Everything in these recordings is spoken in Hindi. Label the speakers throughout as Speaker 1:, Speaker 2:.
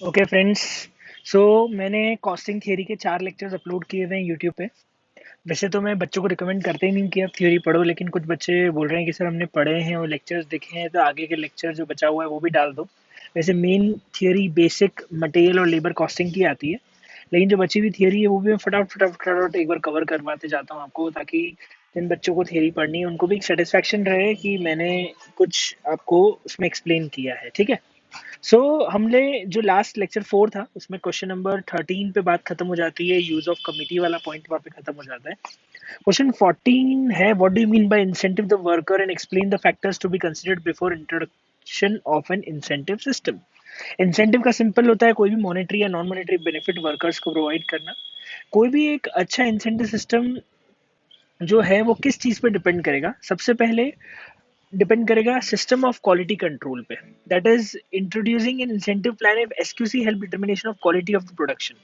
Speaker 1: Okay friends. सो मैंने कॉस्टिंग थियरी के 4 लेक्चर्स अपलोड किए हुए हैं यूट्यूब पे। वैसे तो मैं बच्चों को रिकमेंड करते ही नहीं कि आप थ्योरी पढ़ो, लेकिन कुछ बच्चे बोल रहे हैं कि सर हमने पढ़े हैं और लेक्चर्स देखे हैं, तो आगे के लेक्चर जो बचा हुआ है वो भी डाल दो। वैसे मेन थियरी बेसिक मटेरियल और लेबर कॉस्टिंग की आती है, लेकिन जो बची हुई थियरी है वो भी मैं फटाफट फटाफट फटाफट एक बार कवर करवाते जाता हूँ आपको, ताकि जिन बच्चों को थियरी पढ़नी है उनको भी एक सेटिस्फेक्शन रहे कि मैंने कुछ आपको उसमें एक्सप्लेन किया है। ठीक है। हमने जो लास्ट लेक्चर 4 था उसमें क्वेश्चन नंबर 13 पे बात खत्म हो जाती है, यूज ऑफ कमिटी वाला पॉइंट वहाँ पे खत्म हो जाता है। क्वेश्चन 14 है, what do you mean by incentive the worker and explain the factors to be considered before introduction of an incentive system. Incentive का सिंपल होता है कोई भी मॉनेटरी या नॉन मॉनेटरी बेनिफिट वर्कर्स को प्रोवाइड करना। कोई भी एक अच्छा इंसेंटिव सिस्टम जो है वो किस चीज पे डिपेंड करेगा? सबसे पहले डिपेंड करेगा सिस्टम ऑफ क्वालिटी कंट्रोल पे। That is introducing N incentive plan if SQC help determination of quality of the production.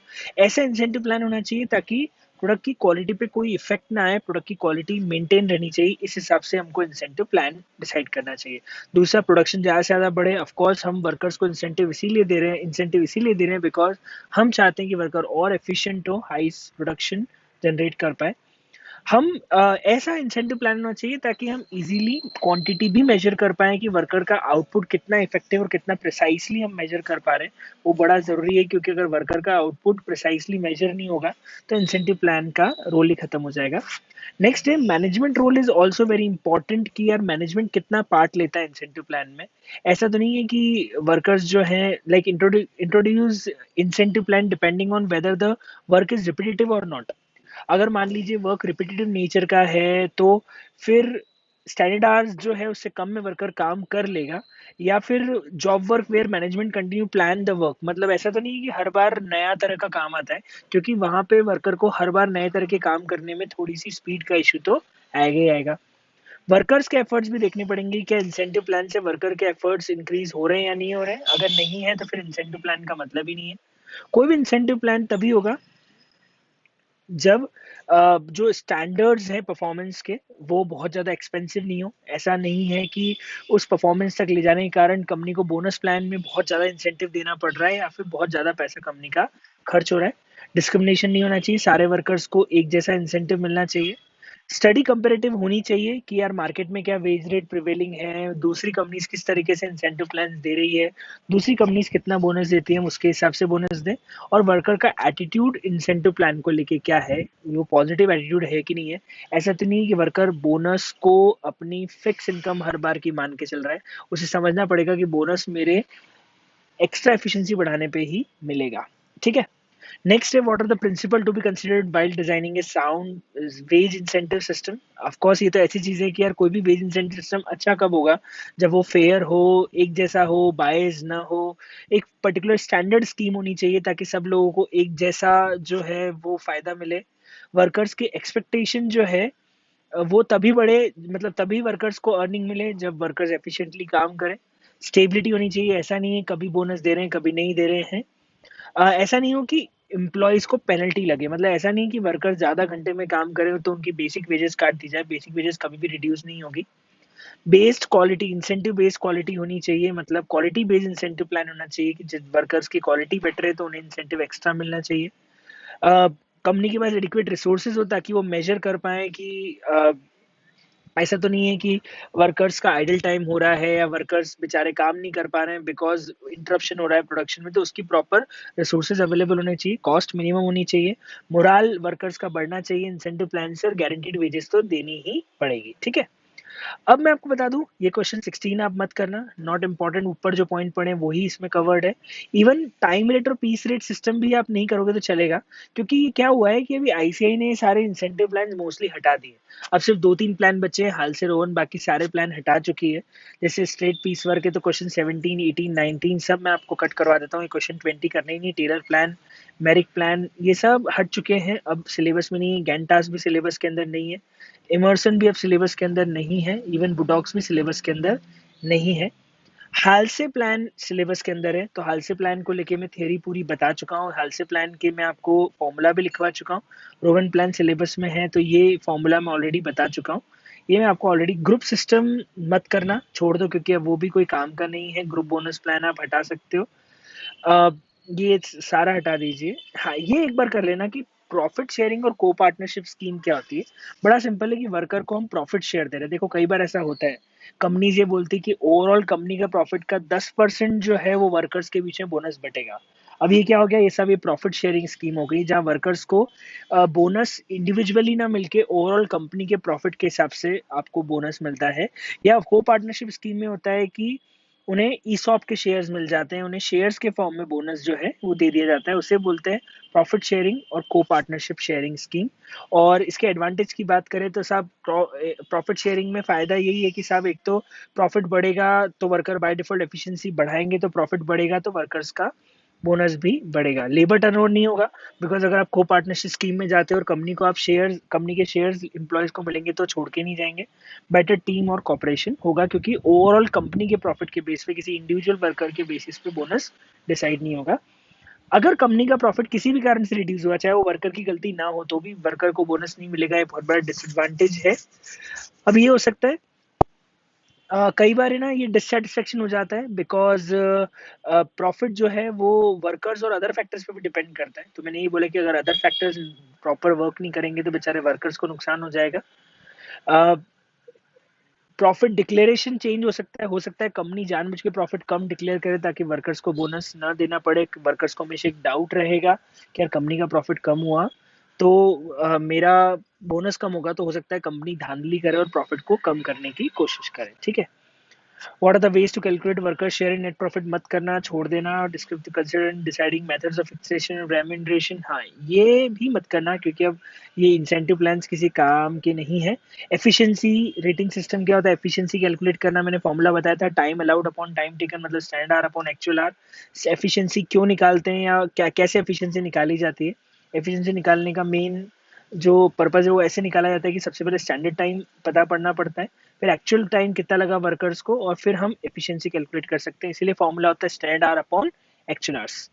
Speaker 1: ऐसा इंसेंटिव प्लान होना चाहिए ताकि प्रोडक्ट की क्वालिटी पे कोई इफेक्ट ना आए, प्रोडक्ट की क्वालिटी मेंटेन रहनी चाहिए। इस हिसाब से हमको इंसेंटिव प्लान डिसाइड करना चाहिए। दूसरा, प्रोडक्शन ज़्यादा से ज़्यादा बढ़े। ऑफकोर्स हम वर्कर्स को इंसेंटिव इसीलिए दे रहे हैं बिकॉज हम चाहते हैं कि वर्कर और एफिशिएंट हो, हाई प्रोडक्शन जनरेट कर पाए। हम ऐसा इंसेंटिव प्लान होना चाहिए ताकि हम इजीली क्वांटिटी भी मेजर कर पाएँ कि वर्कर का आउटपुट कितना इफेक्टिव और कितना प्रिसाइसली हम मेजर कर पा रहे हैं। वो बड़ा ज़रूरी है, क्योंकि अगर वर्कर का आउटपुट प्रिसाइसली मेजर नहीं होगा तो इंसेंटिव प्लान का रोल ही खत्म हो जाएगा। नेक्स्ट है, management role is also very important कि यार मैनेजमेंट कितना पार्ट लेता है इंसेंटिव प्लान में। ऐसा तो नहीं है कि वर्कर्स जो है like introduce incentive plan depending on whether the work is repetitive और नॉट। अगर मान लीजिए वर्क रिपीटेटिव नेचर का है तो फिर स्टैंडर्ड आवर्स जो है उससे कम में वर्कर काम कर लेगा। या फिर job work where management continue plan the work, मतलब ऐसा तो नहीं है कि हर बार नया तरह का काम आता है, क्योंकि वहां पे वर्कर को हर बार नए तरह के काम करने में थोड़ी सी स्पीड का इशू तो आएगा ही आएगा। वर्कर्स के एफर्ट्स भी देखने पड़ेंगे, क्या इंसेंटिव प्लान से वर्कर के एफर्ट्स इंक्रीज हो रहे हैं या नहीं हो रहे हैं। अगर नहीं है तो फिर इंसेंटिव प्लान का मतलब ही नहीं है। कोई भी इंसेंटिव प्लान तभी होगा जब जो स्टैंडर्ड्स हैं परफॉर्मेंस के वो बहुत ज़्यादा एक्सपेंसिव नहीं हो। ऐसा नहीं है कि उस परफॉर्मेंस तक ले जाने के कारण कंपनी को बोनस प्लान में बहुत ज़्यादा इंसेंटिव देना पड़ रहा है या फिर बहुत ज़्यादा पैसा कंपनी का खर्च हो रहा है। डिस्क्रिमिनेशन नहीं होना चाहिए, सारे वर्कर्स को एक जैसा इंसेंटिव मिलना चाहिए। स्टडी कंपेरेटिव होनी चाहिए कि यार मार्केट में क्या वेज रेट प्रिवेलिंग है, दूसरी कंपनीज किस तरीके से इंसेंटिव प्लान दे रही है, दूसरी कंपनीज कितना बोनस देती है, हम उसके हिसाब से बोनस दें। और वर्कर का एटीट्यूड इंसेंटिव प्लान को लेके क्या है, वो पॉजिटिव एटीट्यूड है कि नहीं है। ऐसा तो नहीं है कि वर्कर बोनस को अपनी फिक्स इनकम हर बार की मान के चल रहा है। उसे समझना पड़ेगा कि बोनस मेरे एक्स्ट्रा एफिशिएंसी बढ़ाने पे ही मिलेगा। ठीक है। नेक्स्ट है, what are the principle to be considered while designing a sound wage incentive system. Of course ये तो ऐसी चीज है कि यार कोई भी वेज इंसेंटिव सिस्टम अच्छा कब होगा? जब वो फेयर हो, एक जैसा हो, बायस ना हो। एक पर्टिकुलर स्टैंडर्ड स्कीम होनी चाहिए ताकि सब लोगों को एक जैसा जो है वो फायदा मिले। वर्कर्स के एक्सपेक्टेशन जो है वो तभी बढ़े, मतलब तभी वर्कर्स को अर्निंग मिले जब वर्कर्स एफिशिएंटली काम करें। स्टेबिलिटी होनी चाहिए, ऐसा नहीं है कभी बोनस दे रहे हैं कभी नहीं दे रहे हैं। ऐसा नहीं हो कि एम्प्लॉयज को पेनल्टी लगे, मतलब ऐसा नहीं कि वर्कर ज्यादा घंटे में काम करे तो उनकी बेसिक वेजेस काट दी जाए। बेसिक वेजेस कभी भी रिड्यूस नहीं होगी। Based quality, incentive based quality होनी चाहिए, मतलब क्वालिटी बेस्ड इंसेंटिव प्लान होना चाहिए कि जिस वर्कर्स की क्वालिटी बेटर है तो उन्हें इंसेंटिव एक्स्ट्रा मिलना चाहिए। कंपनी के पास एडिक्वेट रिसोर्सेज हो ताकि वो मेजर कर पाए कि ऐसा तो नहीं है कि वर्कर्स का आइडल टाइम हो रहा है या वर्कर्स बेचारे काम नहीं कर पा रहे हैं बिकॉज इंटरप्शन हो रहा है प्रोडक्शन में, तो उसकी प्रॉपर रिसोर्सेज अवेलेबल होने चाहिए, कॉस्ट मिनिमम होनी चाहिए, मोराल वर्कर्स का बढ़ना चाहिए। इंसेंटिव प्लान से और गारंटीड वेजेस तो देनी ही पड़ेगी। ठीक है। अब मैं आपको बता दूं, ये क्वेश्चन 16 आप मत करना, नॉट इंपॉर्टेंट। ऊपर जो पॉइंट पढ़े वही इसमें कवर्ड है। इवन टाइम रेट और पीस रेट सिस्टम भी आप नहीं करोगे तो चलेगा, क्योंकि क्या हुआ है कि अभी आईसीआई ने सारे इंसेंटिव प्लान मोस्टली हटा दिए। अब सिर्फ 2-3 प्लान बचे हैं, हाल से रोहन, बाकी सारे प्लान हटा चुकी है। जैसे स्ट्रेट पीस वर्क है तो क्वेश्चन 17, 18, 19 सब मैं आपको कट करवा देता हूँ। ये क्वेश्चन 20 करने ही नहीं। टेलर प्लान, मेरिक प्लान, ये सब हट चुके हैं, अब सिलेबस में नहीं है। गैंटास भी सिलेबस के अंदर नहीं है। इमर्सन भी अब सिलेबस के अंदर नहीं है। इवन बुडॉक्स भी सिलेबस के अंदर नहीं है। हालसे प्लान सिलेबस के अंदर है, तो हालसे प्लान को लेके मैं थियरी पूरी बता चुका हूँ। हालसे प्लान के मैं आपको फॉर्मूला भी लिखवा चुका हूँ। रोवन प्लान सिलेबस में है तो ये फॉर्मूला मैं ऑलरेडी बता चुका हूँ। ये मैं आपको ऑलरेडी, ग्रुप सिस्टम मत करना, छोड़ दो, क्योंकि अब वो भी कोई काम का नहीं है। ग्रुप बोनस प्लान आप हटा सकते हो। ये सारा हटा दीजिए। हाँ, ये एक बार कर लेना कि प्रॉफिट शेयरिंग और को पार्टनरशिप स्कीम क्या होती है। बड़ा सिंपल है कि वर्कर को हम प्रॉफिट शेयर दे रहे हैं। देखो कई बार ऐसा होता है, कंपनीज ये बोलती है कि ओवरऑल कंपनी का प्रॉफिट का 10% जो है वो वर्कर्स के बीच में बोनस बटेगा। अब ये क्या हो गया, ये सब ये प्रॉफिट शेयरिंग स्कीम हो गई जहाँ वर्कर्स को बोनस इंडिविजुअली ना मिलके ओवरऑल कंपनी के प्रॉफिट के हिसाब से आपको बोनस मिलता है। या को पार्टनरशिप स्कीम में होता है कि उन्हें ईसॉप के शेयर्स मिल जाते हैं, उन्हें शेयर्स के फॉर्म में बोनस जो है वो दे दिया जाता है। उसे बोलते हैं प्रॉफिट शेयरिंग और को पार्टनरशिप शेयरिंग स्कीम। और इसके एडवांटेज की बात करें तो साहब, प्रॉफिट शेयरिंग में फ़ायदा यही है कि साहब एक तो प्रॉफिट बढ़ेगा तो वर्कर बाय डिफ़ॉल्ट एफिशिएंसी बढ़ाएंगे, तो प्रॉफिट बढ़ेगा तो वर्कर्स का बोनस भी बढ़ेगा। लेबर टर्नओवर नहीं होगा, बिकॉज अगर आप को पार्टनरशिप स्कीम में जाते हो और कंपनी को आप शेयर कंपनी के शेयर्स एम्प्लॉयज को मिलेंगे तो छोड़ के नहीं जाएंगे। बेटर टीम और कॉपरेशन होगा, क्योंकि ओवरऑल कंपनी के प्रॉफिट के बेस पे किसी इंडिविजुअल वर्कर के बेसिस पे बोनस डिसाइड नहीं होगा। अगर कंपनी का प्रॉफिट किसी भी कारण से रिड्यूस हुआ, चाहे वो वर्कर की गलती ना हो, तो भी वर्कर को बोनस नहीं मिलेगा। ये बहुत बड़ा डिसएडवांटेज है। अब ये हो सकता है कई बार है ना, ये डिससेटिस्फेक्शन हो जाता है, बिकॉज प्रॉफिट जो है वो वर्कर्स और अदर फैक्टर्स पे भी डिपेंड करता है। तो मैंने ये बोला कि अगर अदर फैक्टर्स प्रॉपर वर्क नहीं करेंगे तो बेचारे वर्कर्स को नुकसान हो जाएगा। प्रॉफिट डिक्लेरेशन चेंज हो सकता है कंपनी जानबूझ के प्रॉफिट कम डिक्लेयर करे ताकि वर्कर्स को बोनस ना देना पड़े। वर्कर्स को हमेशा एक डाउट रहेगा कि यार कंपनी का प्रॉफिट कम हुआ तो मेरा बोनस कम होगा, तो हो सकता है कंपनी धांधली करे और प्रॉफिट को कम करने की कोशिश करे। ठीक है। What are the ways to calculate worker share in net profit मत करना, छोड़ देना। Descriptive consider in deciding methods of fixation और रेम्यूनरेशन, हाँ ये भी मत करना, क्योंकि अब ये इंसेंटिव प्लान्स किसी काम के नहीं है। एफिशिएंसी रेटिंग सिस्टम क्या होता है, एफिशिएंसी कैलकुलेट करना मैंने फॉर्मूला बताया था, time allowed upon time taken मतलब standard hour upon actual hour. Efficiency क्यों निकालते हैं या क्या कैसे एफिशिएंसी निकाली जाती है। एफिशिएंसी निकालने का मेन जो पर्पज है वो ऐसे निकाला जाता है कि सबसे पहले स्टैंडर्ड टाइम पता पड़ना पड़ता है, फिर एक्चुअल टाइम कितना लगा वर्कर्स को, और फिर हम एफिशिएंसी कैलकुलेट कर सकते हैं। इसीलिए फॉर्मूला होता है standard hour upon actual hours.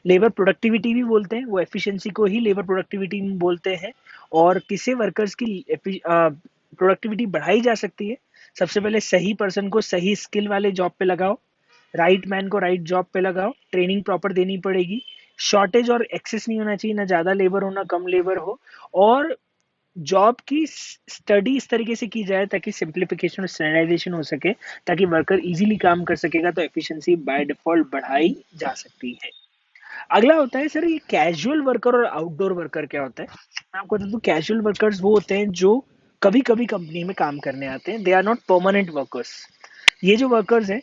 Speaker 1: Labour productivity भी बोलते हैं, वो एफिशिएंसी को ही लेबर प्रोडक्टिविटी बोलते हैं। और किसी वर्कर्स की प्रोडक्टिविटी बढ़ाई जा सकती है, सबसे पहले सही पर्सन को सही स्किल वाले जॉब पे लगाओ, राइट मैन को राइट जॉब पे लगाओ, ट्रेनिंग प्रॉपर देनी पड़ेगी, शॉर्टेज और एक्सेस नहीं होना चाहिए, ना ज़्यादा लेबर हो ना कम लेबर हो, और जॉब की स्टडी इस तरीके से की जाए ताकि सिंप्लीफिकेशन और स्टैंडर्डाइजेशन हो सके, ताकि वर्कर इजीली काम कर सकेगा, तो एफिशिएंसी बाय डिफॉल्ट बढ़ाई जा सकती है। अगला होता है सर ये कैजुअल वर्कर और आउटडोर वर्कर क्या होता है। मैं आपको बता दूं, कैजुअल वर्कर्स वो होते हैं जो कभी कभी कंपनी में काम करने आते हैं, they are not permanent workers. ये जो वर्कर्स हैं,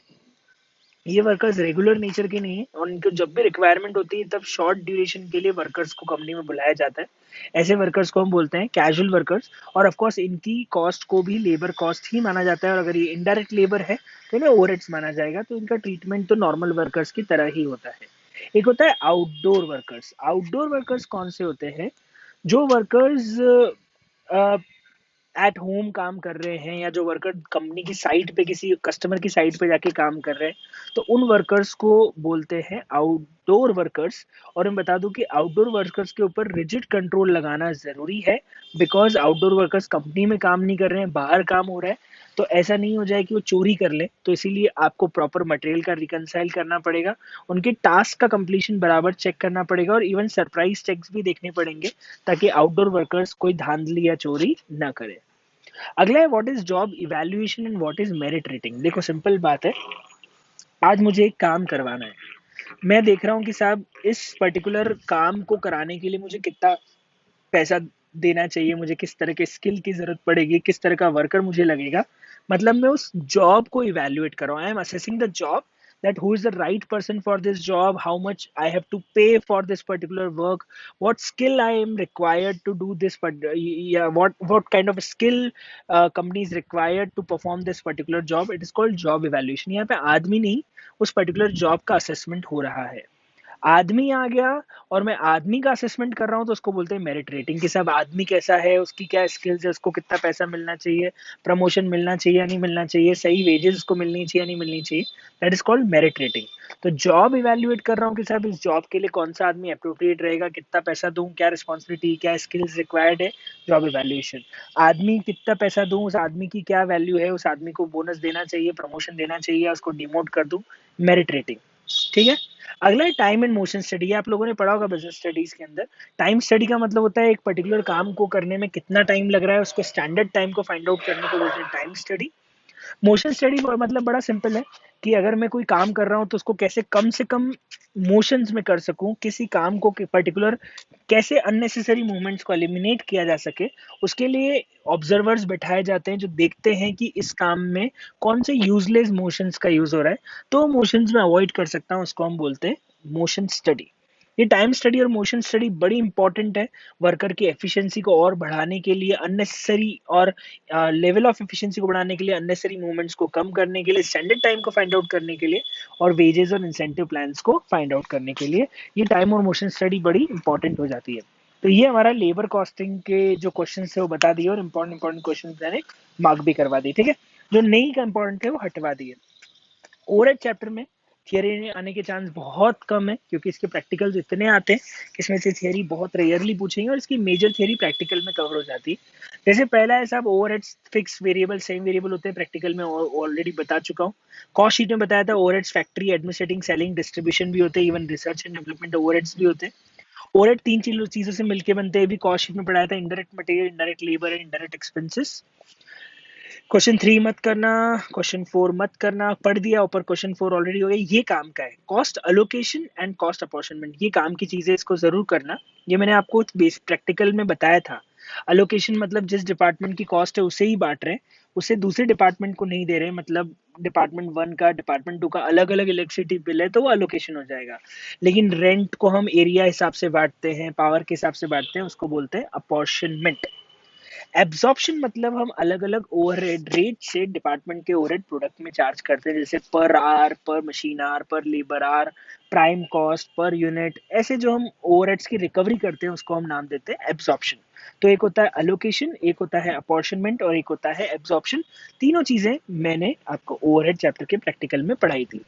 Speaker 1: ये वर्कर्स रेगुलर नेचर के नहीं है, और इनको जब भी रिक्वायरमेंट होती है तब शॉर्ट ड्यूरेशन के लिए वर्कर्स को कंपनी में बुलाया जाता है। ऐसे वर्कर्स को हम बोलते हैं कैजुअल वर्कर्स। और ऑफ कोर्स इनकी कॉस्ट को भी लेबर कॉस्ट ही माना जाता है, और अगर ये इनडायरेक्ट लेबर है तो इन्हें ओवरहेड्स माना जाएगा, तो इनका ट्रीटमेंट तो नॉर्मल वर्कर्स की तरह ही होता है। एक होता है आउटडोर वर्कर्स। आउटडोर वर्कर्स कौन से होते हैं, जो वर्कर्स एट होम काम कर रहे हैं, या जो वर्कर कंपनी की साइट पे किसी कस्टमर की साइट पे जाके काम कर रहे हैं, तो उन वर्कर्स को बोलते हैं आउटडोर वर्कर्स। और मैं बता दूं कि आउटडोर वर्कर्स के ऊपर रिजिड कंट्रोल लगाना जरूरी है, बिकॉज आउटडोर वर्कर्स कंपनी में काम नहीं कर रहे हैं, बाहर काम हो रहा है, तो ऐसा नहीं हो जाए कि वो चोरी कर ले। तो इसीलिए आपको प्रॉपर मटेरियल का रिकनसाइल करना पड़ेगा, उनके टास्क का कंप्लीशन बराबर चेक करना पड़ेगा, और इवन सरप्राइज चेक्स भी देखने पड़ेंगे ताकि आउटडोर वर्कर्स कोई धांधली या चोरी ना करे। अगला है what is job evaluation and what is merit rating. देखो सिंपल बात है, आज मुझे एक काम करवाना है, मैं देख रहा हूँ कि साहब इस पर्टिकुलर काम को कराने के लिए मुझे कितना पैसा देना चाहिए, मुझे किस तरह के स्किल की जरूरत पड़ेगी, किस तरह का वर्कर मुझे लगेगा। मतलब मैं उस जॉब को इवैल्यूएट कर रहा हूँ, I am assessing the job, that who is the right person for this job, how much I have to pay for this particular work, what skill I am required to do this, but yeah, what kind of skill company is required to perform this particular job. It is called job evaluation. यहाँ पे आदमी नहीं, उस particular job का assessment हो रहा है। आदमी आ गया और मैं आदमी का असेसमेंट कर रहा हूँ, तो उसको बोलते हैं मेरिट रेटिंग, कि सब आदमी कैसा है, उसकी क्या स्किल्स है, उसको कितना पैसा मिलना चाहिए, प्रमोशन मिलना चाहिए या नहीं मिलना चाहिए, सही वेजेस उसको मिलनी चाहिए या नहीं मिलनी चाहिए। That is called merit rating. तो जॉब इवेल्युएट कर रहा हूँ कि साहब इस जॉब के लिए कौन सा आदमी अप्रोप्रिएट रहेगा, कितना पैसा दूं, क्या रिस्पॉन्सिबिलिटी, क्या स्किल्स रिक्वायर्ड है, जॉब इवेल्युएशन। आदमी कितना पैसा दूं, उस आदमी की क्या वैल्यू है, उस आदमी को बोनस देना चाहिए, प्रमोशन देना चाहिए या उसको डिमोट कर दूं, मेरिट रेटिंग। ठीक है। अगला है टाइम एंड मोशन स्टडी। ये आप लोगों ने पढ़ा होगा बिजनेस स्टडीज के अंदर। टाइम स्टडी का मतलब होता है एक पर्टिकुलर काम को करने में कितना टाइम लग रहा है, उसको स्टैंडर्ड टाइम को फाइंड आउट करने को बोलते हैं टाइम स्टडी। मोशन स्टडी मतलब बड़ा सिंपल है कि अगर मैं कोई काम कर रहा हूँ तो उसको कैसे कम से कम मोशंस में कर सकूं, किसी काम को पर्टिकुलर कैसे अननेसेसरी मूवमेंट्स को एलिमिनेट किया जा सके, उसके लिए ऑब्जर्वर्स बैठाए जाते हैं जो देखते हैं कि इस काम में कौन से यूजलेस मोशंस का यूज हो रहा है, तो मोशंस में अवॉइड कर सकता हूँ, उसको हम बोलते हैं मोशन स्टडी। ये टाइम स्टडी और मोशन स्टडी बड़ी इंपॉर्टेंट है वर्कर की एफिशिएंसी को और बढ़ाने के लिए, अननेसेसरी और लेवल ऑफ एफिशिएंसी को बढ़ाने के लिए, अननेसेसरी मूवमेंट्स को कम करने के लिए, स्टैंडर्ड टाइम को फाइंड आउट करने के लिए, और वेजेस और इंसेंटिव प्लान्स को फाइंड आउट करने के लिए ये टाइम और मोशन स्टडी बड़ी इंपॉर्टेंट हो जाती है। तो ये हमारा लेबर कॉस्टिंग के जो क्वेश्चन है वो बता दिए, और इंपॉर्टेंट क्वेश्चन मैंने मार्क भी करवा दी। ठीक है, जो नहीं का इंपॉर्टेंट है वो हटवा दिए। ओवरहेड चैप्टर में थियरी आने के चांस बहुत कम है, क्योंकि इसके प्रैक्टिकल्स इतने आते हैं कि इसमें से थियरी बहुत रेयरली पूछेंगे, और इसकी मेजर थियरी प्रैक्टिकल में कवर हो जाती है। जैसे पहला है साहब, overheads fix variable same variable होते हैं, प्रैक्टिकल में ऑलरेडी बता चुका हूँ। कॉस्ट शीट में बताया था overheads factory administrating selling distribution भी होते हैं, even research and development overheads भी होते हैं। ओवरहेड तीन चीजों से मिलकर बनते हैं, भी कॉस्ट शीट में पढ़ाया था, indirect material, indirect labour and indirect expenses. Question 3 मत करना, क्वेश्चन 4 मत करना, पढ़ दिया ऊपर, क्वेश्चन 4 ऑलरेडी हो गया। ये काम का है cost allocation and cost apportionment, ये काम की चीजें, इसको जरूर करना। ये मैंने आपको बेस प्रैक्टिकल में बताया था। अलोकेशन मतलब जिस डिपार्टमेंट की कॉस्ट है उसे ही बांट रहे हैं, उसे दूसरे डिपार्टमेंट को नहीं दे रहे, मतलब डिपार्टमेंट 1 का डिपार्टमेंट 2 का अलग अलग इलेक्ट्रिसिटी बिल है तो वो अलोकेशन हो जाएगा। लेकिन रेंट को हम एरिया हिसाब से बांटते हैं, पावर के हिसाब से बांटते हैं, उसको बोलते हैं अपॉर्शनमेंट। एब्जॉर्प्शन मतलब हम अलग अलग ओवरहेड रेट से डिपार्टमेंट के ओवरहेड प्रोडक्ट में चार्ज करते हैं, जैसे per hour, per machine hour, per labour hour, prime cost, per unit, ऐसे जो हम ओवरहेड्स की रिकवरी करते हैं उसको हम नाम देते हैं एब्जॉर्प्शन। तो एक होता है अलोकेशन, एक होता है अपॉर्शनमेंट, और एक होता है एब्जॉर्प्शन। तीनों चीजें मैंने आपको ओवरहेड चैप्टर के प्रैक्टिकल में पढ़ाई थी।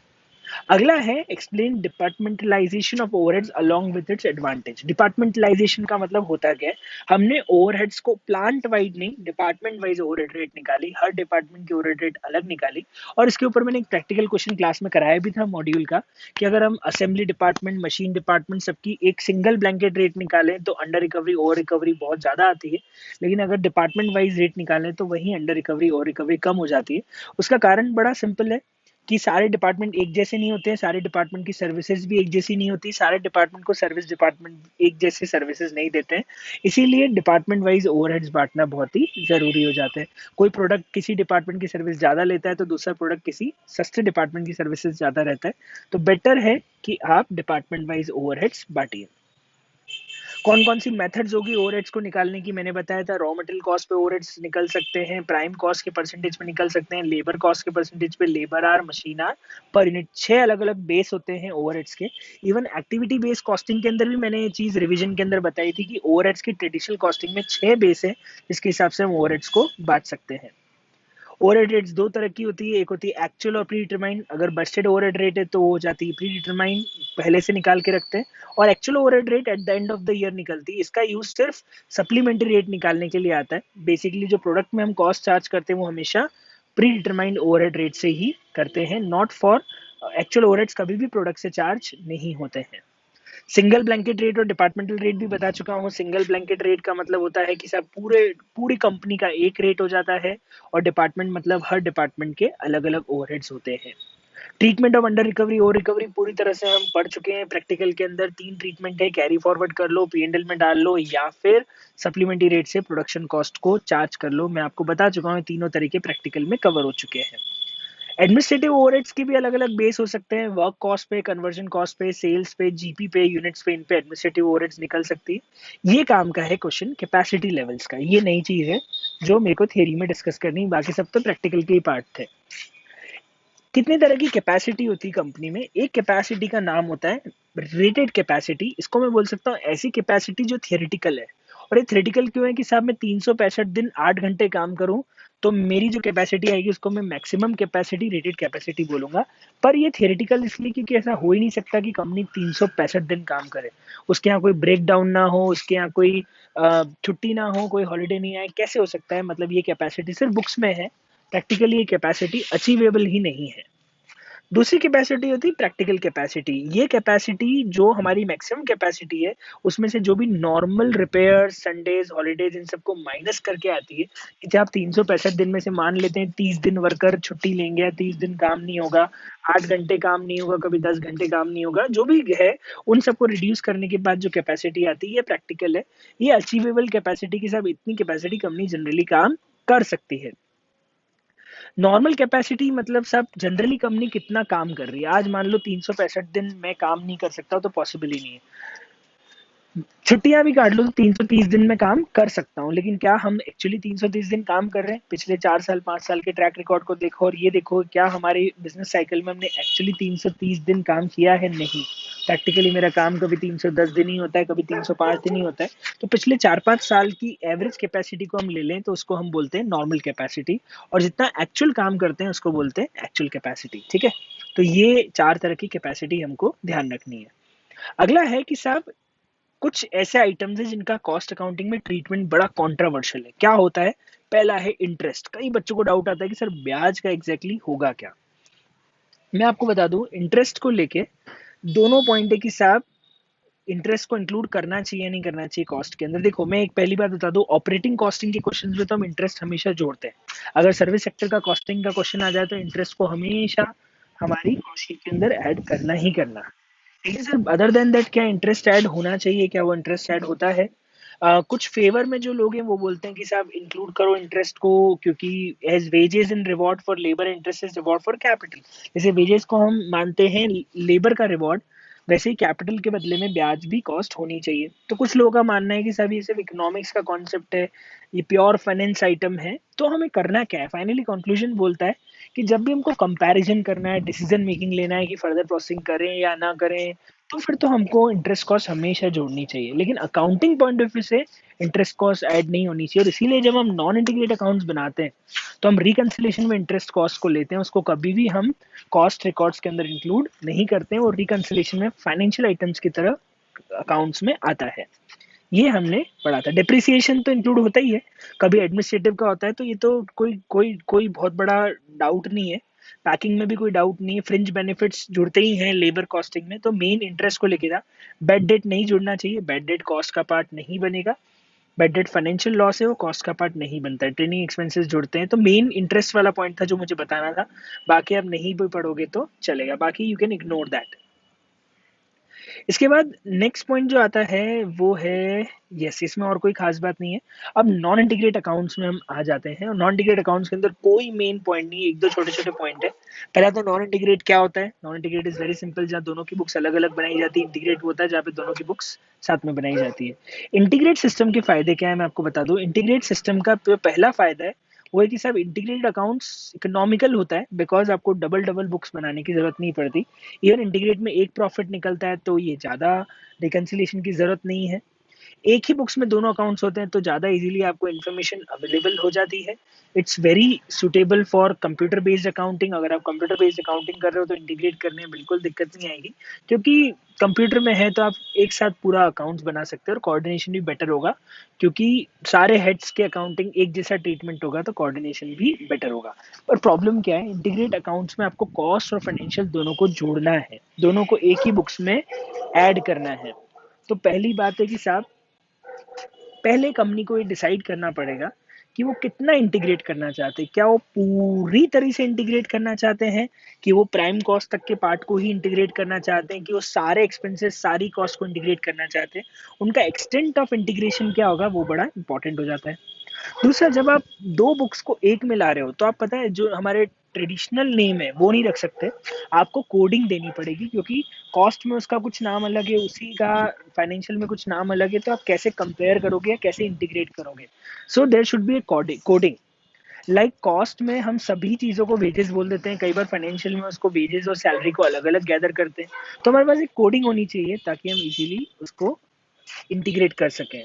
Speaker 1: अगला है explain departmentalisation of overheads along with its advantage. Departmentalisation का मतलब होता क्या है, हमने ओवरहेड्स को प्लांट वाइज नहीं, डिपार्टमेंट वाइज ओवरहेड रेट निकाली, हर डिपार्टमेंट की ओवरहेड रेट अलग निकाली। और इसके ऊपर मैंने एक प्रैक्टिकल क्वेश्चन क्लास में कराया भी था मॉड्यूल का, कि अगर हम असेंबली डिपार्टमेंट, मशीन डिपार्टमेंट सबकी एक सिंगल ब्लैंकेट रेट निकालें तो अंडर रिकवरी ओवर रिकवरी बहुत ज्यादा आती है, लेकिन अगर डिपार्टमेंट वाइज रेट निकालें तो वही अंडर रिकवरी ओवर रिकवरी कम हो जाती है। उसका कारण बड़ा सिंपल है कि सारे डिपार्टमेंट एक जैसे नहीं होते हैं, सारे डिपार्टमेंट की सर्विसेज भी एक जैसी नहीं होती, सारे डिपार्टमेंट को सर्विस डिपार्टमेंट एक जैसे सर्विसेज नहीं देते हैं। इसीलिए डिपार्टमेंट वाइज ओवरहेड्स बांटना बहुत ही जरूरी हो जाता है। कोई प्रोडक्ट किसी डिपार्टमेंट की सर्विस ज्यादा लेता है तो दूसरा प्रोडक्ट किसी सस्ते डिपार्टमेंट की सर्विसेज ज्यादा रहता है, तो बेटर है कि आप डिपार्टमेंट वाइज ओवरहेड्स बांटिए। कौन कौन सी मेथड्स होगी ओवरहेड्स को निकालने की, मैंने बताया था। रॉ मटेरियल कॉस्ट पे ओवरहेड्स निकल सकते हैं, प्राइम कॉस्ट के परसेंटेज पे निकल सकते हैं, लेबर कॉस्ट के परसेंटेज पे, labour hour, machine hour, per unit. 6 अलग अलग बेस होते हैं ओवरहेड्स के। इवन एक्टिविटी बेस्ड कॉस्टिंग के अंदर भी मैंने ये चीज रिवीजन के अंदर बताई थी कि ओवरहेड्स की ट्रेडिशनल कॉस्टिंग में 6 बेस है, जिसके हिसाब से हम ओवरहेड्स को बांट सकते हैं। ओवरहेड रेट्स दो तरह की होती है, एक होती है एक्चुअल और प्री डिटरमाइंड। अगर बजटेड ओवरहेड रेट है तो वो हो जाती है प्री डिटरमाइंड, पहले से निकाल के रखते हैं। और actual overhead rate at the end of the year निकलती है, इसका यूज सिर्फ सप्लीमेंट्री रेट निकालने के लिए आता है। बेसिकली जो प्रोडक्ट में हम कॉस्ट चार्ज करते हैं वो हमेशा प्री डिटरमाइंड ओवरहेड रेट से ही करते हैं, नॉट फॉर एक्चुअल ओवरहेड्स कभी भी प्रोडक्ट से चार्ज नहीं होते हैं। सिंगल ब्लैंकेट रेट और डिपार्टमेंटल रेट भी बता चुका हूँ। सिंगल ब्लैंकेट रेट का मतलब होता है कि सब पूरी कंपनी का एक रेट हो जाता है, और डिपार्टमेंट मतलब हर डिपार्टमेंट के अलग अलग ओवरहेड्स होते हैं। Treatment of under recovery over recovery पूरी तरह से हम पढ़ चुके हैं प्रैक्टिकल के अंदर। 3 ट्रीटमेंट है, कैरी फॉरवर्ड कर लो, पीएनएल में डाल लो, या फिर सप्लीमेंट्री रेट से प्रोडक्शन कॉस्ट को चार्ज कर लो। मैं आपको बता चुका हूँ तीनों तरीके प्रैक्टिकल में कवर हो चुके हैं। एडमिनिस्ट्रेटिव ओवरहेड्स के भी अलग अलग बेस हो सकते हैं, वर्क कॉस्ट पे, कन्वर्जन कॉस्ट पे, सेल्स पे, जीपी पे, यूनिट्स पे, इन पे एडमिनिस्ट्रेटिव ओवरहेड्स निकल सकती है। ये काम का है क्वेश्चन कैपेसिटी लेवल्स का। ये नई चीज है जो मेरे को थ्योरी में डिस्कस करनी, बाकी सब तो प्रैक्टिकल के ही पार्ट थे। कितने तरह की कैपेसिटी होती है कंपनी में? एक कैपेसिटी का नाम होता है रेटेड कैपेसिटी। इसको मैं बोल सकता हूँ ऐसी कैपेसिटी जो थियोरेटिकल है। और ये थियोरेटिकल क्यों है कि साहब मैं 365 दिन 8 घंटे काम करूं तो मेरी जो कैपेसिटी आएगी उसको मैं मैक्सिमम कैपेसिटी रेटेड कैपेसिटी बोलूंगा। पर ये थियोरेटिकल इसलिए क्योंकि ऐसा हो ही नहीं सकता कि कंपनी 365 दिन काम करे, उसके यहाँ कोई ब्रेक डाउन ना हो, उसके यहाँ कोई छुट्टी ना हो, कोई हॉलीडे नहीं आए, कैसे हो सकता है? मतलब ये कैपेसिटी सिर्फ बुक्स में है, प्रैक्टिकली ये कैपेसिटी अचीवेबल ही नहीं है। दूसरी कैपेसिटी होती है प्रैक्टिकल कैपेसिटी। ये कैपेसिटी जो हमारी मैक्सिमम कैपेसिटी है, उसमें से जो भी normal repair, Sundays, holidays in सबको माइनस करके आती है। कि जब आप 365 दिन में से मान लेते हैं 30 दिन वर्कर छुट्टी लेंगे या 30 दिन काम नहीं होगा, 8 घंटे काम नहीं होगा, कभी 10 घंटे काम नहीं होगा, जो भी है उन सबको रिड्यूस करने के बाद जो कैपेसिटी आती है प्रैक्टिकल है। ये अचीवेबल कैपेसिटी के साथ इतनी कैपेसिटी कंपनी जनरली काम कर सकती है। नॉर्मल कैपेसिटी मतलब सब जनरली कंपनी कितना काम कर रही है। आज मान लो 365 दिन मैं काम नहीं कर सकता तो पॉसिबल ही नहीं है। छुट्टियां भी काट लो तो 330 दिन में काम कर सकता हूँ, लेकिन क्या हम एक्चुअली 330 दिन काम कर रहे हैं? पिछले 4 साल 5 साल के ट्रैक रिकॉर्ड को देखो और ये देखो क्या हमारे बिजनेस साइकिल में हमने एक्चुअली 330 दिन काम किया है? नहीं। प्रैक्टिकली मेरा काम कभी 310 दिन ही होता है, कभी 305 दिन ही होता है। तो पिछले 4-5 साल की एवरेज कैपेसिटी को हम ले लें तो उसको हम बोलते हैं नॉर्मल कैपेसिटी, और जितना एक्चुअल काम करते हैं उसको बोलते हैं एक्चुअल कैपेसिटी। ठीक है, तो ये 4 तरह की कैपेसिटी हमको ध्यान रखनी है। अगला है कि साहब कुछ ऐसे आइटम्स हैं जिनका कॉस्ट अकाउंटिंग में ट्रीटमेंट बड़ा कंट्रोवर्शियल है। क्या होता है? पहला है इंटरेस्ट। कई बच्चों को डाउट आता है कि सर ब्याज का एग्जैक्टली होगा क्या। मैं आपको बता दूं, इंटरेस्ट को लेके दोनों पॉइंट है कि साहब इंटरेस्ट को इंक्लूड करना चाहिए नहीं करना चाहिए कॉस्ट के अंदर। देखो मैं एक पहली बात बता दूं, ऑपरेटिंग कॉस्टिंग के क्वेश्चन में तो हम इंटरेस्ट हमेशा जोड़ते हैं। अगर सर्विस सेक्टर का कॉस्टिंग का क्वेश्चन आ जाए तो इंटरेस्ट को हमेशा हमारी कॉस्टिंग के अंदर ऐड करना ही करना। लेकिन सर अदर देन दैट क्या इंटरेस्ट ऐड होना चाहिए? क्या वो इंटरेस्ट ऐड होता है? कुछ फेवर में जो लोग हैं वो बोलते हैं कि साहब इंक्लूड करो इंटरेस्ट को, क्योंकि as wages in reward for labour, interest is reward for capital. जैसे वेजेस को हम मानते हैं लेबर का रिवॉर्ड, वैसे ही कैपिटल के बदले में ब्याज भी कॉस्ट होनी चाहिए। तो कुछ लोगों का मानना है कि साहब ये सिर्फ इकोनॉमिक्स का कॉन्सेप्ट है, ये प्योर फाइनेंस आइटम है। तो हमें करना क्या है? फाइनली कंक्लूजन बोलता है कि जब भी हमको कंपैरिजन करना है, डिसीजन मेकिंग लेना है कि फर्दर प्रोसेसिंग करें या ना करें, तो फिर तो हमको इंटरेस्ट कॉस्ट हमेशा जोड़नी चाहिए। लेकिन अकाउंटिंग पॉइंट ऑफ व्यू से इंटरेस्ट कॉस्ट ऐड नहीं होनी चाहिए, और इसीलिए जब हम नॉन इंटीग्रेट अकाउंट्स बनाते हैं तो हम रिकंसिलेशन में इंटरेस्ट कॉस्ट को लेते हैं, उसको कभी भी हम कॉस्ट रिकॉर्ड्स के अंदर इंक्लूड नहीं करते हैं, और रिकंसिलेशन में फाइनेंशियल आइटम्स की तरह अकाउंट्स में आता है। ये हमने पढ़ा था। डिप्रिसिएशन तो इंक्लूड होता ही है, कभी एडमिनिस्ट्रेटिव का होता है, तो ये तो कोई कोई कोई बहुत बड़ा डाउट नहीं है। पैकिंग में भी कोई डाउट नहीं है। फ्रिंज बेनिफिट्स जुड़ते ही हैं लेबर कॉस्टिंग में। तो मेन इंटरेस्ट को लेके था। बैड डेट नहीं जुड़ना चाहिए, बैड डेट कॉस्ट का पार्ट नहीं बनेगा। बैड डेट फाइनेंशियल लॉस है, वो कॉस्ट का पार्ट नहीं बनता है। ट्रेनिंग एक्सपेंसेस जुड़ते हैं। तो मेन इंटरेस्ट वाला पॉइंट था जो मुझे बताना था। बाकी आप नहीं भी पढ़ोगे तो चलेगा, बाकी यू कैन इग्नोर दैट। इसके बाद नेक्स्ट पॉइंट जो आता है वो है, यस इसमें और कोई खास बात नहीं है। अब नॉन इंटीग्रेट अकाउंट्स में हम आ जाते हैं, और नॉन इंटीग्रेट अकाउंट्स के अंदर कोई मेन पॉइंट नहीं है, एक दो छोटे छोटे पॉइंट है। पहला तो नॉन इंटीग्रेट क्या होता है? Non integrate is very simple, जहाँ दोनों की बुक्स अलग अलग बनाई जाती है। इंटीग्रेट होता है जहाँ पे दोनों की बुक्स साथ में बनाई जाती है। इंटीग्रेट सिस्टम के फायदे क्या है मैं आपको बता दूं। इंटीग्रेट सिस्टम का पहला फायदा है वो है कि साहब इंटीग्रेटेड अकाउंट्स इकोनॉमिकल होता है, बिकॉज आपको डबल डबल बुक्स बनाने की जरूरत नहीं पड़ती। इवन इंटीग्रेट में एक प्रॉफिट निकलता है तो ये ज़्यादा रिकन्सिलेशन की ज़रूरत नहीं है। एक ही बुक्स में दोनों अकाउंट्स होते हैं तो ज़्यादा इजीली आपको इन्फॉर्मेशन अवेलेबल हो जाती है। It's very suitable for computer based accounting. अगर आप कंप्यूटर बेस्ड अकाउंटिंग कर रहे हो तो इंटीग्रेट करने में बिल्कुल दिक्कत नहीं आएगी, क्योंकि कंप्यूटर में है तो आप एक साथ पूरा अकाउंट्स बना सकते हो, और कोऑर्डिनेशन भी बेटर होगा, क्योंकि सारे हेड्स के अकाउंटिंग एक जैसा ट्रीटमेंट होगा तो कोऑर्डिनेशन भी बेटर होगा। पर प्रॉब्लम क्या है, इंटीग्रेट अकाउंट्स में आपको कॉस्ट और फाइनेंशियल दोनों को जोड़ना है, दोनों को एक ही बुक्स में ऐड करना है। तो पहली बात है कि साहब पहले कंपनी को ये डिसाइड करना पड़ेगा कि वो कितना इंटीग्रेट करना चाहते हैं। क्या वो पूरी तरह से इंटीग्रेट करना चाहते हैं, कि वो प्राइम कॉस्ट तक के पार्ट को ही इंटीग्रेट करना चाहते हैं, कि वो सारे एक्सपेंसेस सारी कॉस्ट को इंटीग्रेट करना चाहते हैं। उनका एक्सटेंट ऑफ इंटीग्रेशन क्या होगा वो बड़ा इंपॉर्टेंट हो जाता है। दूसरा, जब आप दो बुक्स को एक में ला रहे हो तो आप पता है जो हमारे ट्रेडिशनल नेम है वो नहीं रख सकते, आपको कोडिंग देनी पड़ेगी, क्योंकि कॉस्ट में उसका कुछ नाम अलग है, उसी का फाइनेंशियल में कुछ नाम अलग है। तो आप कैसे कंपेयर करोगे या कैसे इंटीग्रेट करोगे? So there should be a coding. Like cost में हम सभी चीज़ों को वेजेस बोल देते हैं, कई बार फाइनेंशियल में उसको वेजेस और सैलरी को अलग अलग गैदर करते हैं। तो हमारे पास एक कोडिंग होनी चाहिए ताकि हम इजीली उसको इंटीग्रेट कर सकें।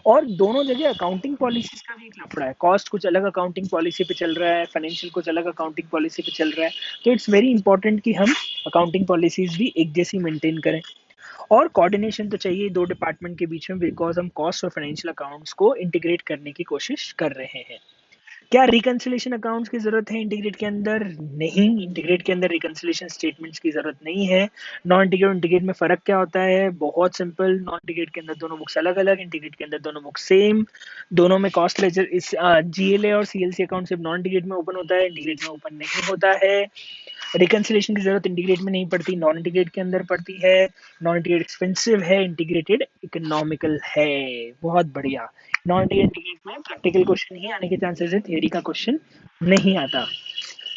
Speaker 1: और दोनों जगह अकाउंटिंग पॉलिसीज का भी एक लफड़ा है। कॉस्ट कुछ अलग अकाउंटिंग पॉलिसी पे चल रहा है, फाइनेंशियल कुछ अलग अकाउंटिंग पॉलिसी पे चल रहा है। तो इट्स वेरी इंपॉर्टेंट कि हम अकाउंटिंग पॉलिसीज भी एक जैसी मेंटेन करें। और कोऑर्डिनेशन तो चाहिए दो डिपार्टमेंट के बीच में, बिकॉज हम कॉस्ट और फाइनेंशियल अकाउंट्स को इंटीग्रेट करने की कोशिश कर रहे हैं। क्या रिकंसिलिएशन अकाउंट्स की जरूरत है इंटीग्रेट के अंदर? नहीं, इंटीग्रेट के अंदर रिकंसिलिएशन स्टेटमेंट्स की जरूरत नहीं है। नॉन इंटीग्रेट और इंटीग्रेट में फर्क क्या होता है? बहुत सिंपल, नॉन इंटीग्रेट के अंदर दोनों बुक्स अलग अलग, इंटीग्रेट के अंदर दोनों बुक्स सेम। दोनों में कॉस्ट लेजर इस जीएलए और सीएलसी अकाउंट सिर्फ नॉन इंटीग्रेट में ओपन होता है, इंटीग्रेट में ओपन नहीं होता है। रिकंसिलिएशन की जरूरत इंटीग्रेट में नहीं पड़ती, नॉन इंटीग्रेट के अंदर पड़ती है। नॉन इंटीग्रेट एक्सपेंसिव है, इंटीग्रेटेड इकोनॉमिकल है। बहुत बढ़िया। नॉन इंटीग्रेट में प्रैक्टिकल क्वेश्चन ही आने के चांसेस है, थियरी का क्वेश्चन नहीं आता।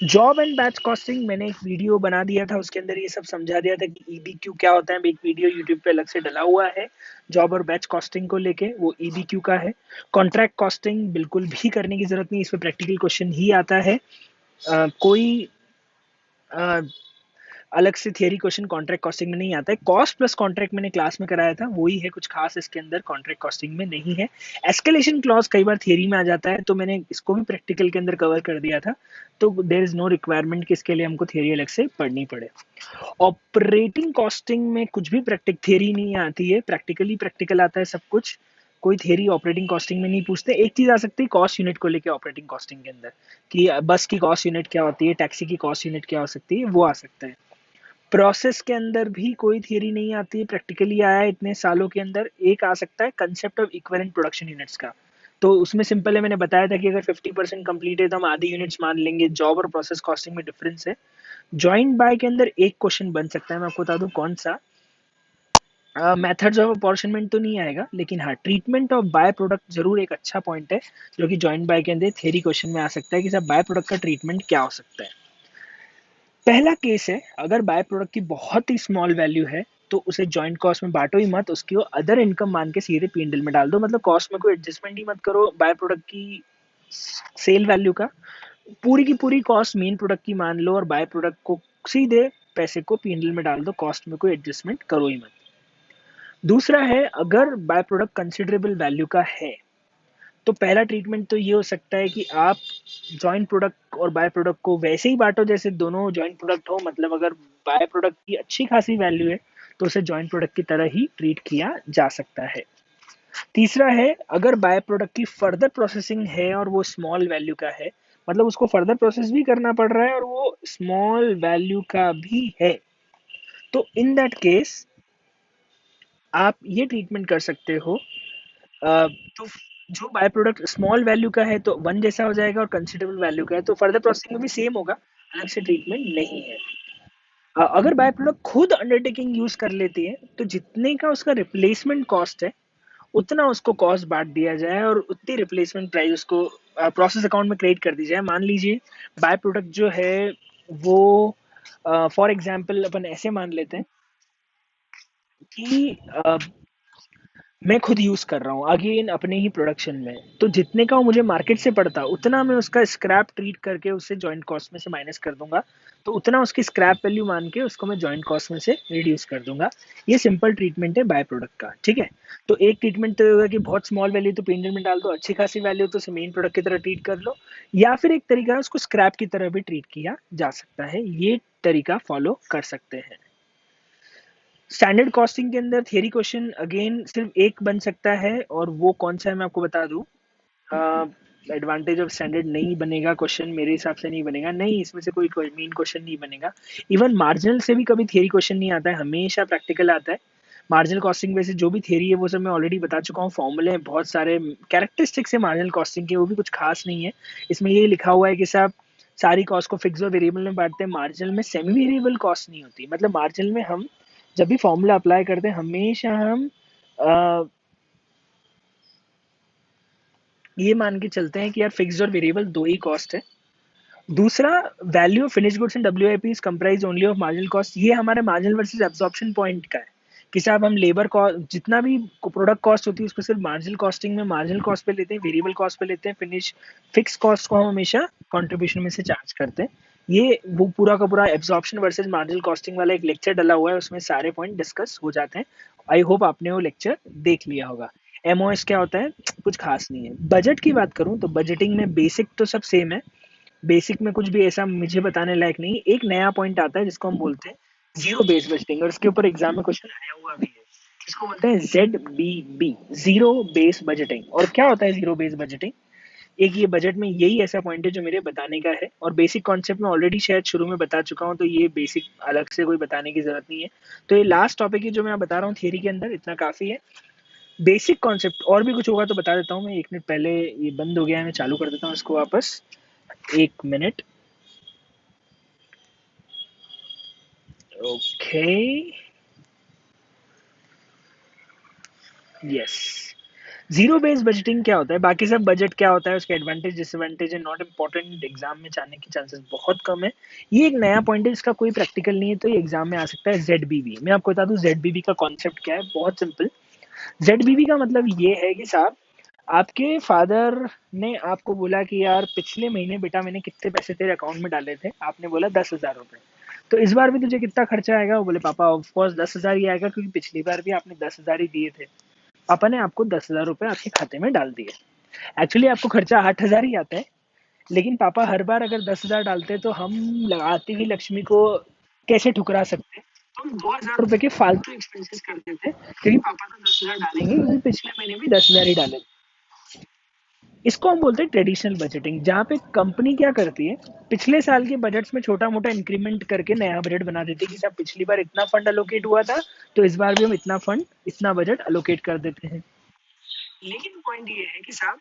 Speaker 1: जॉब एंड बैच कॉस्टिंग मैंने एक वीडियो बना दिया था, उसके अंदर ये सब समझा दिया था कि ईबीक्यू क्या होता है। एक वीडियो यूट्यूब पे अलग से डला हुआ है जॉब और बैच कॉस्टिंग को लेके, वो ईबीक्यू का है। कॉन्ट्रैक्ट कॉस्टिंग बिल्कुल भी करने की जरूरत नहीं, इसमें प्रैक्टिकल क्वेश्चन ही आता है। कोई अलग से थियरी क्वेश्चन कॉन्ट्रैक्ट कॉस्टिंग में नहीं आता है। कॉस्ट प्लस कॉन्ट्रैक्ट मैंने क्लास में कराया था, वही है, कुछ खास इसके अंदर कॉन्ट्रैक्ट कॉस्टिंग में नहीं है। एस्केलेशन क्लॉज कई बार थियरी में आ जाता है, तो मैंने इसको भी प्रैक्टिकल के अंदर कवर कर दिया था, तो देयर इज नो रिक्वायरमेंट कि इसके लिए हमको थियरी अलग से पढ़नी पड़े। ऑपरेटिंग कॉस्टिंग में कुछ भी प्रैक्टिक थियरी नहीं आती है, प्रैक्टिकली प्रैक्टिकल आता है सब कुछ। कोई थियरी ऑपरेटिंग कॉस्टिंग में नहीं पूछते। एक चीज आ सकती है कॉस्ट यूनिट को लेके ऑपरेटिंग कॉस्टिंग के अंदर, कि बस की कॉस्ट यूनिट क्या होती है, टैक्सी की कॉस्ट यूनिट क्या हो सकती है, वो आ सकता है। प्रोसेस के अंदर भी कोई थियरी नहीं आती है, प्रैक्टिकली आया है इतने सालों के अंदर। एक आ सकता है concept of equivalent production units का, तो उसमें सिंपल है, मैंने बताया था कि अगर 50% कंप्लीट है तो हम आधी यूनिट्स मान लेंगे। जॉब और प्रोसेस कॉस्टिंग में डिफरेंस है। जॉइंट बाय के अंदर एक क्वेश्चन बन सकता है, मैं आपको बता दूं कौन सा। मेथड्स ऑफ अपॉर्चनमेंट तो नहीं आएगा, लेकिन हाँ ट्रीटमेंट ऑफ बाय प्रोडक्ट जरूर एक अच्छा पॉइंट है, जो कि जॉइंट बाय के अंदर थियरी क्वेश्चन में आ सकता है कि सब बाय प्रोडक्ट का ट्रीटमेंट क्या हो सकता है। पहला केस है, अगर बाय प्रोडक्ट की बहुत ही स्मॉल वैल्यू है तो उसे जॉइंट कॉस्ट में बांटो ही मत, उसकी अदर इनकम मान के सीधे पीएनएल में डाल दो। मतलब कॉस्ट में कोई एडजस्टमेंट ही मत करो बाय प्रोडक्ट की सेल वैल्यू का, पूरी की पूरी कॉस्ट मेन प्रोडक्ट की मान लो और बाय प्रोडक्ट को सीधे पैसे को पीएनएल में डाल दो, कॉस्ट में कोई एडजस्टमेंट करो ही मत। दूसरा है, अगर बाय प्रोडक्ट कंसिडरेबल वैल्यू का है तो पहला ट्रीटमेंट तो ये हो सकता है कि आप जॉइंट प्रोडक्ट और बाय प्रोडक्ट को वैसे ही बांटो जैसे दोनों जॉइंट प्रोडक्ट हो। मतलब अगर बाय प्रोडक्ट की अच्छी खासी वैल्यू है तो उसे जॉइंट प्रोडक्ट की तरह ही ट्रीट किया जा सकता है। तीसरा है, अगर बाय प्रोडक्ट की फर्दर प्रोसेसिंग है और वो स्मॉल वैल्यू का है, मतलब उसको फर्दर प्रोसेस भी करना पड़ रहा है और वो स्मॉल वैल्यू का भी है, तो इन दैट केस आप ये ट्रीटमेंट कर सकते हो। तो जो बाय प्रोडक्ट स्मॉल वैल्यू का है तो वन जैसा हो जाएगा, और कंसिडरेबल वैल्यू का है तो फर्दर प्रोसेसिंग में भी सेम होगा, अलग से ट्रीटमेंट नहीं है। अगर बाय प्रोडक्ट खुद अंडरटेकिंग यूज कर लेती है तो जितने का उसका रिप्लेसमेंट कॉस्ट है उतना उसको कॉस्ट बांट दिया जाए और उतनी रिप्लेसमेंट प्राइस उसको प्रोसेस अकाउंट में क्रेडिट कर दी जाए। मान लीजिए बाय प्रोडक्ट जो है वो फॉर एग्जांपल अपन ऐसे मान लेते हैं कि मैं खुद यूज कर रहा हूँ अगेन अपने ही प्रोडक्शन में, तो जितने का वो मुझे मार्केट से पड़ता उतना मैं उसका स्क्रैप ट्रीट करके उसे जॉइंट कॉस्ट में से माइनस कर दूंगा, तो उतना उसकी स्क्रैप वैल्यू मान के उसको मैं जॉइंट कॉस्ट में से रिड्यूस कर दूंगा। ये सिंपल ट्रीटमेंट है बाय प्रोडक्ट का, ठीक है। तो एक ट्रीटमेंट तो होगा कि बहुत स्मॉल वैल्यू तो पेंडेंट में डाल दो, अच्छी खासी वैल्यू तो उसे मेन प्रोडक्ट की तरह ट्रीट कर लो, या फिर एक तरीका है उसको स्क्रैप की तरह भी ट्रीट किया जा सकता है। ये तरीका फॉलो कर सकते हैं। स्टैंडर्ड कॉस्टिंग के अंदर थियरी क्वेश्चन अगेन सिर्फ एक बन सकता है, और वो कौन सा है मैं आपको बता दूं। एडवांटेज ऑफ स्टैंडर्ड नहीं बनेगा क्वेश्चन, मेरे हिसाब से नहीं बनेगा, नहीं इसमें से कोई मेन क्वेश्चन नहीं बनेगा। इवन मार्जिनल से भी कभी थियरी क्वेश्चन नहीं आता है, हमेशा प्रैक्टिकल आता है। मार्जिनल कॉस्टिंग वैसे जो भी थियरी है वो सब मैं ऑलरेडी बता चुका हूँ, फॉर्मूले हैं बहुत सारे, कैरेक्टरिस्टिक्स है मार्जिनल कॉस्टिंग के, वो भी कुछ खास नहीं है। इसमें ये लिखा हुआ है कि साहब सारी कॉस्ट को फिक्स और वेरिएबल में बांटते हैं, मार्जिनल में सेमी वेरिएबल कॉस्ट नहीं होती। मतलब मार्जिनल में हम जब भी फॉर्मूला अप्लाई करते हैं हमेशा हम ये मान के चलते हैं कि यार फिक्स्ड और वेरिएबल दो ही कॉस्ट है। दूसरा, value of finish goods and WIP is comprise only of marginal cost. ये हमारे मार्जिनल वर्सेस एब्जॉर्प्शन पॉइंट का है कि साहब हम लेबर कॉस्ट जितना भी प्रोडक्ट कॉस्ट होती है उसको सिर्फ मार्जिनल कॉस्टिंग में मार्जिनल कॉस्ट पे लेते हैं, वेरिएबल कॉस्ट पे लेते हैं, फिनिश फिक्स कॉस्ट को हम हमेशा कंट्रीब्यूशन में से चार्ज करते हैं। ये वो पूरा का पूरा एब्जॉर्प्शन वर्सेस मार्जिनल कॉस्टिंग वाला एक लेक्चर डला हुआ है, उसमें सारे पॉइंट डिस्कस हो जाते हैं। आई होप आपने वो लेक्चर देख लिया होगा। एमओएस क्या होता है, कुछ खास नहीं है। बजट की बात करूं तो बजटिंग में बेसिक तो सब सेम है, बेसिक में कुछ भी ऐसा मुझे बताने लायक नहीं। एक नया पॉइंट आता है जिसको हम बोलते हैं जीरो बेस बजटिंग, और इसके ऊपर एग्जाम में क्वेश्चन आया हुआ भी है। इसको बोलते हैं ZBB, जीरो बेस बजटिंग। और क्या होता है जीरो बेस बजटिंग? एक ये बजट में यही ऐसा पॉइंट है जो मेरे बताने का है, और बेसिक कॉन्सेप्ट में ऑलरेडी शायद शुरू में बता चुका हूँ, तो ये बेसिक अलग से कोई बताने की जरूरत नहीं है। तो ये लास्ट टॉपिक है जो मैं बता रहा हूँ थियरी के अंदर, इतना काफी है। बेसिक कॉन्सेप्ट और भी कुछ होगा तो बता देता हूँ मैं। 1 मिनट पहले ये बंद हो गया है, मैं चालू कर देता हूँ इसको वापस। 1 minute. Okay, yes. Zero based budgeting क्या होता है, बाकी सब बजट क्या होता है, उसके एडवांटेज डिसएडवांटेज है, नॉट इम्पोर्टेंट, एग्जाम में जाने के चांसेस बहुत कम है। ये एक नया पॉइंट है, इसका कोई प्रैक्टिकल नहीं है, तो ये एग्जाम में आ सकता है। जेडबीवी, मैं आपको बता दूं जेडबीवी का कॉन्सेप्ट क्या है, बहुत सिंपल। जेडबीवी का मतलब ये है कि साहब, आपके फादर ने आपको बोला कि यार पिछले महीने बेटा मैंने कितने पैसे तेरे अकाउंट में डाले थे, आपने बोला 10,000 रुपए, तो इस बार भी तुझे कितना खर्चा आएगा, वो बोले पापा ऑफकोर्स 10,000 ही आएगा, क्योंकि पिछली बार भी आपने 10,000 ही दिए थे। पापा ने आपको 10,000 रुपए आपके खाते में डाल दिए। एक्चुअली आपको खर्चा 8,000 ही आता है, लेकिन पापा हर बार अगर 10,000 डालते तो हम लगाती हुई लक्ष्मी को कैसे ठुकरा सकते। तो हम 2,000 रुपए के फालतू एक्सपेंसेस करते थे, क्योंकि पापा तो 10,000 डालेंगे, क्योंकि पिछले महीने भी 10,000 ही डाले। इसको हम बोलते हैं ट्रेडिशनल बजटिंग, जहाँ पे कंपनी क्या करती है, पिछले साल के बजट्स में छोटा मोटा इंक्रीमेंट करके नया बजट बना देती है कि साहब पिछली बार इतना फंड अलोकेट हुआ था, तो इस बार भी हम इतना फंड, इतना बजट अलोकेट कर देते हैं। लेकिन पॉइंट ये है कि साहब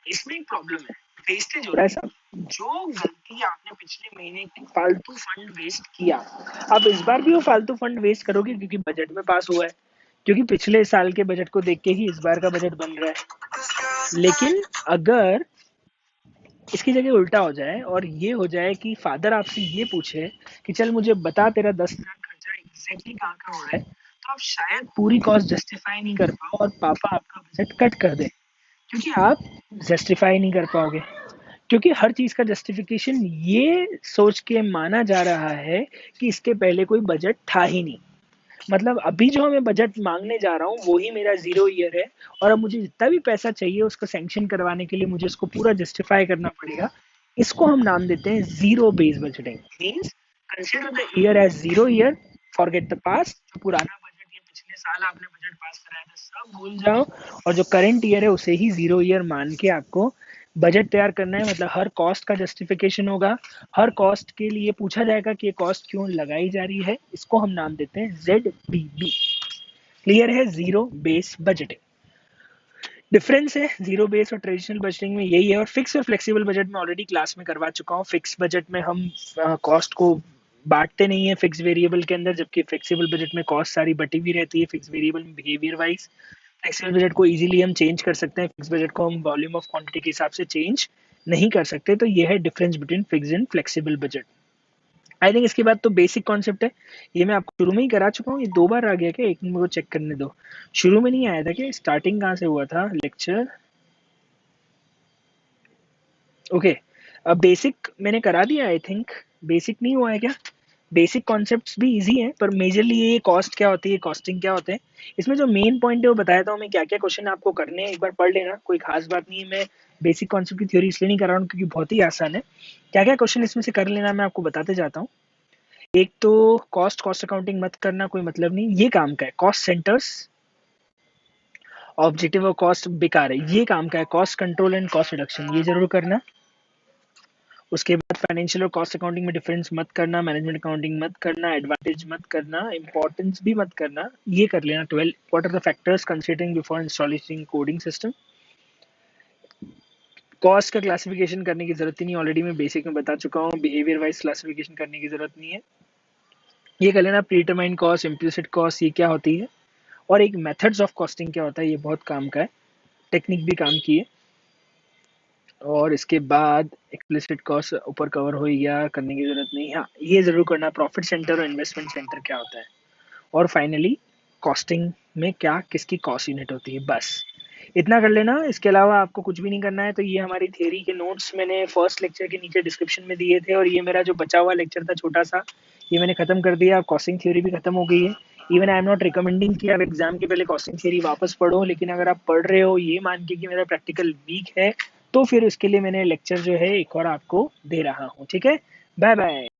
Speaker 1: इसमें एक प्रॉब्लम है, वेस्टेज हो रहा है साहब। जो गलती आपने पिछले महीने की फालतू फंड वेस्ट किया, आप इस बार भी वो फालतू फंड वेस्ट करोगे, क्योंकि बजट में पास हुआ है, क्योंकि पिछले साल के बजट को देख के ही इस बार का बजट बन रहा है। लेकिन अगर इसकी जगह उल्टा हो जाए और ये हो जाए कि फादर आपसे ये पूछे कि चल मुझे बता तेरा 10,000 खर्चा एग्जैक्टली कहाँ का हो रहा है, तो आप शायद पूरी कॉस्ट जस्टिफाई नहीं कर पाओ और पापा आपका बजट कट कर दे, क्योंकि आप जस्टिफाई नहीं कर पाओगे। क्योंकि हर चीज का जस्टिफिकेशन ये सोच के माना जा रहा है कि इसके पहले कोई बजट था ही नहीं। मतलब अभी जो मैं बजट मांगने जा रहा हूँ वो ही मेरा 0 ईयर है, और अब मुझे जितना भी पैसा चाहिए उसको सैंक्शन करवाने के लिए मुझे उसको पूरा जस्टिफाई करना पड़ेगा। इसको हम नाम देते हैं zero base budgeting. Means consider the year as 0 year, forget the past. जो पुराना बजट या पिछले साल आपने बजट पास कराया था सब भूल जाओ, और जो करंट ईयर है उसे ही 0 ईयर मान के आपको बजट तैयार करना है। मतलब हर कॉस्ट का जस्टिफिकेशन होगा, हर कॉस्ट के लिए पूछा जाएगा कि ये कॉस्ट क्यों लगाई जा रही है। इसको हम नाम देते हैं ZBB। क्लियर है, जीरो बेस बजटिंग। डिफरेंस है जीरो बेस और ट्रेडिशनल बजटिंग में यही है। और फिक्स और फ्लेक्सिबल बजट में ऑलरेडी क्लास में करवा चुका हूँ। फिक्स बजट में हम कॉस्ट को बांटते नहीं है फिक्स वेरिएबल के अंदर, जबकि फ्लेक्सिबल बजट में कॉस्ट सारी बटी हुई रहती है फिक्स वेरिएबल में बिहेवियर वाइज। फ्लेक्सिबल बजट को इजीली हम चेंज कर सकते हैं, फिक्स बजट को हम वॉल्यूम ऑफ क्वांटिटी के हिसाब से चेंज नहीं कर सकते। तो ये है difference between fix and flexible budget. I think इसके बाद तो बेसिक कॉन्सेप्ट है, ये मैं आपको शुरू में ही करा चुका हूँ। ये 2 बार आ गया क्या, एक मिनट मेरे को चेक करने दो। शुरू में नहीं आया था क्या, स्टार्टिंग कहाँ से हुआ था लेक्चर? ओके, अब बेसिक मैंने करा दिया आई थिंक। बेसिक नहीं हुआ है क्या? बेसिक कॉन्सेप्ट्स भी इजी हैं, पर मेजरली ये कॉस्ट क्या होती है, कॉस्टिंग क्या होते हैं। इसमें जो मेन पॉइंट है वो बताया था मैं, क्या क्या क्वेश्चन आपको करने हैं एक बार पढ़ लेना, कोई खास बात नहीं है। मैं बेसिक कॉन्सेप्ट की थ्योरी इसलिए नहीं कर रहा हूँ क्योंकि बहुत ही आसान है। क्या क्या क्वेश्चन इसमें से कर लेना मैं आपको बताते जाता हूँ। एक तो कॉस्ट कॉस्ट अकाउंटिंग मत करना, कोई मतलब नहीं, ये काम का है। कॉस्ट सेंटर्स, ऑब्जेक्टिव और कॉस्ट बेकार है, ये काम का है। Cost control and cost reduction, ये जरूर करना। उसके बाद फाइनेंशियल और कॉस्ट अकाउंटिंग में डिफरेंस मत करना, मैनेजमेंट अकाउंटिंग मत करना, एडवांटेज मत करना, इंपॉर्टेंस भी मत करना, ये कर लेना। 12 what are the factors considering before installing coding system. Cost का क्लासिफिकेशन करने की जरूरत ही नहीं, ऑलरेडी मैं बेसिक में बता चुका हूँ। बिहेवियर वाइज क्लासिफिकेशन करने की जरूरत नहीं है, ये कर लेना। प्रीडिटरमाइंड कॉस्ट, इम्प्लिसिट कॉस्ट, ये क्या होती है, और एक मेथड्स ऑफ कॉस्टिंग क्या होता है, ये बहुत काम का है। टेक्निक भी काम की है। और इसके बाद एक्सप्लिसिट कॉस्ट ऊपर कवर हो गया, करने की जरूरत नहीं। हाँ, ये जरूर करना, प्रॉफिट सेंटर और इन्वेस्टमेंट सेंटर क्या होता है। और फाइनली कॉस्टिंग में क्या किसकी कॉस्ट यूनिट होती है, बस इतना कर लेना। इसके अलावा आपको कुछ भी नहीं करना है। तो ये हमारी थियरी के नोट्स मैंने फर्स्ट लेक्चर के नीचे डिस्क्रिप्शन में दिए थे, और ये मेरा जो बचा हुआ लेक्चर था छोटा सा, ये मैंने खत्म कर दिया। कॉस्टिंग थ्योरी भी खत्म हो गई है। Even I am not recommending कि आप एग्जाम के पहले कॉस्टिंग थ्योरी वापस पढ़ो, लेकिन अगर आप पढ़ रहे हो ये मान के कि मेरा प्रैक्टिकल वीक है, तो फिर उसके लिए मैंने लेक्चर जो है एक और आपको दे रहा हूँ। ठीक है, बाय बाय।